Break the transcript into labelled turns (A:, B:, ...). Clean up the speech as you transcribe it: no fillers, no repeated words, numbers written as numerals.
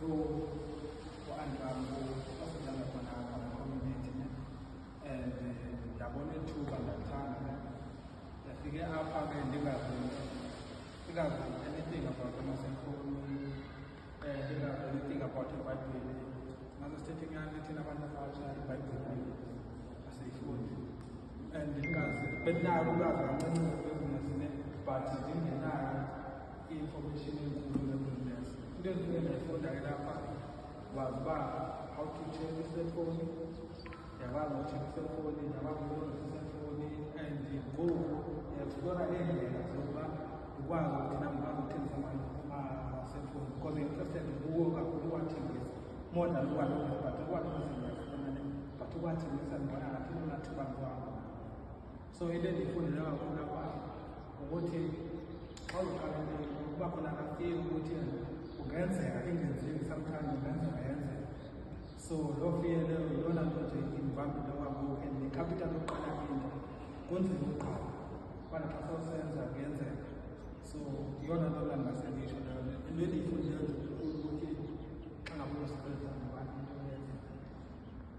A: So andibambo basidlala khona community and ndabona ithuba ndathanda ndafike apha ke ndingazi anything about ama-cellphone, ndingazi anything about iBhayibhile. Masisithethi nyani thina abantu abasha iBhayibhile asiyifundi and ndingazi bendinako ulwazi kancinci kwezinye but ndingenayo i-information enkulu nge-business. Into ezifike ndayifunda ke lapha was how to check i-cellphone, ndiyakwazi ukutshekha i-cellphone, ndiyakwazi ukulungisa i-cellphone and ngoku ndiyazifora neendlela zokuba ndikwazi ukuthi ndikwazi ukuthengisa ama-cellphone because interested kuwo kakhulu uwathengisa more than uwalungisa but uwalungisa ndiyafuna but uwathengisa ndibona ngathi unathuba ndiwabo. So into endiyifundile kakhulu apha ukuthi xa uziqala kuba khona kafike ukuthi kungenzeka ingenzeki sometimes kungenzeka yenzeka. So loo fear leyo yiyona nto nje invambile kwangoku and necapital yokuqala into kunzima ukuqala.